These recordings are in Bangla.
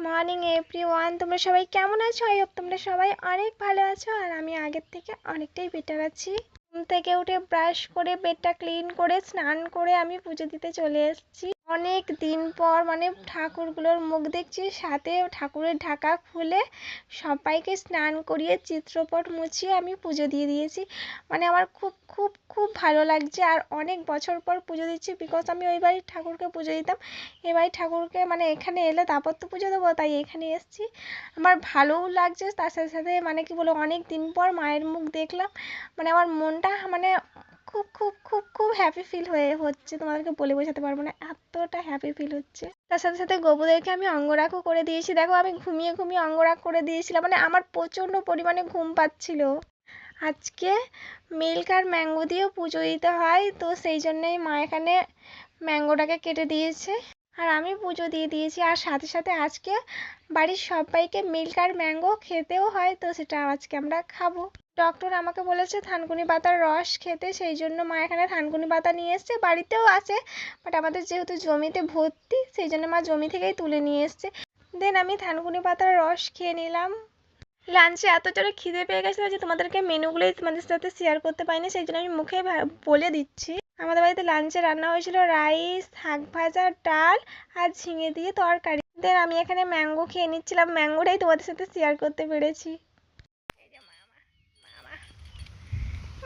মর্নিং এভরিওয়ান, তোমরা সবাই কেমন আছো? আই হোপ তোমরা সবাই অনেক ভালো আছো। আর আমি আগের থেকে অনেকটাই বেটার আছি। ঘুম থেকে উঠে ব্রাশ করে পেটটা ক্লিন করে স্নান করে আমি পুজো দিতে চলে এসেছি। অনেক দিন পর ঠাকুরগুলোর মুখ দেখছি, সাথে ঠাকুরের ঢাকা খুলে সবাইকে স্নান করিয়ে চিত্রপট মুছিয়ে আমি পুজো দিয়ে দিয়েছি। আমার খুব খুব খুব ভালো লাগছে। আর অনেক বছর পর পুজো দিচ্ছি, বিকজ আমি ওই বাড়ির ঠাকুরকে পুজো দিতাম। এ বাড়ির ঠাকুরকে এখানে এলে তারপর তো পুজো দেবো, তাই এখানে এসেছি। আমার ভালোও লাগছে, তার সাথে সাথে কি বলবো, অনেক দিন পর মায়ের মুখ দেখলাম। আমার মনটা খুব খুব খুব খুব হ্যাপি ফিল হচ্ছে। তোমাদেরকে বলে বোঝাতে পারবো না, এতটা হ্যাপি ফিল হচ্ছে। তার সাথে সাথে গোপুদেরকে আমি অঙ্গরাগও করে দিয়েছি। দেখো, আমি ঘুমিয়ে ঘুমিয়ে অঙ্গরাগ করে দিয়েছিলাম। আমার প্রচণ্ড পরিমাণে ঘুম পাচ্ছিল। আজকে মিল্ক আর ম্যাঙ্গো দিয়েও পুজো দিতে হয়, তো সেই জন্যই মা এখানে ম্যাঙ্গোটাকে কেটে দিয়েছে আর আমি পুজো দিয়ে দিয়েছি। আর সাথে সাথে আজকে বাড়ির সবাইকে মিল্ক আর ম্যাঙ্গো খেতেও হয়, তো সেটা আজকে আমরা খাবো। ডক্টর আমাকে বলেছে থানকুনি পাতার রস খেতে, সেই জন্য মা এখানে থানকুনি পাতা নিয়ে এসছে। বাড়িতেও আছে, বাট আমাদের যেহেতু জমিতে ভর্তি, সেই জন্য মা জমি থেকেই তুলে নিয়ে এসছে। দেন আমি থানকুনি পাতার রস খেয়ে নিলাম। লাঞ্চে এত জোরে খিদে পেয়ে গেছিলো যে তোমাদেরকে মেনুগুলোই তোমাদের সাথে শেয়ার করতে পারিনি, সেই জন্য আমি মুখে বলে দিচ্ছি। আমাদের বাড়িতে লাঞ্চে রান্না হয়েছিল রাইস, শাক ভাজা, ডাল আর ঝিঙে দিয়ে তরকারি। দেন আমি এখানে ম্যাঙ্গো খেয়ে নিচ্ছিলাম, ম্যাঙ্গোটাই তোমাদের সাথে শেয়ার করতে পেরেছি।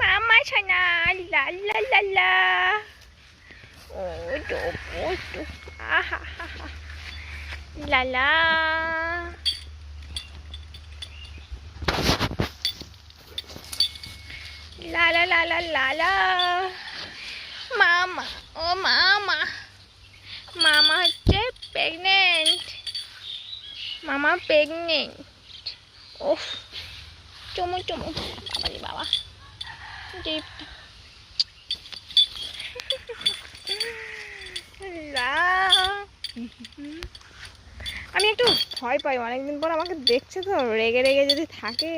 মামা সোনা লা লা লা লা, ও তো আহা হা হা লা লা। লা লা লা লা লা লা। মামা, ও মামা, মামা হচ্ছে প্রেগনেন্ট। মামা প্রেগনেন্ট। ওহ, চুমু চুমু। বাবারে বাবা, আমি একটু ভয় পাই, অনেকদিন পর আমাকে দেখছে তো, রেগে রেগে যদি থাকে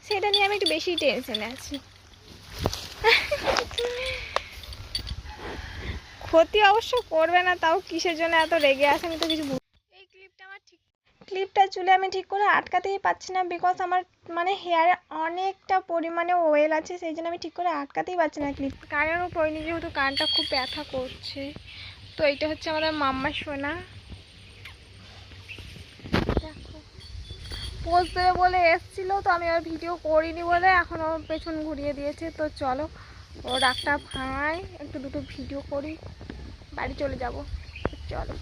সেটা নিয়ে আমি একটু বেশি টেনশনে আছি। ক্ষতি অবশ্য করবে না, তাও কিসের জন্য এত রেগে আছে আমি তো কিছু এই ক্লিপটা চুলে আমি ঠিক করে আটকাতেই পারছি না, বিকজ আমার হেয়ারে অনেকটা পরিমাণে অয়েল আছে, সেই জন্য আমি ঠিক করে আটকাতেই পারছি না ক্লিপ। কানেরও পড়িনি, যেহেতু কানটা খুব ব্যথা করছে। তো এইটা হচ্ছে আমাদের মাম্মা সোনা। পোজ দেবে বলে এসেছিলো, তো আমি আর ভিডিও করিনি বলে এখন ও পেছন ঘুরিয়ে দিয়েছে। তো চলো ও রাগটা ভাঙায়, একটু দুটো ভিডিও করি, বাড়ি চলে যাব। চলো।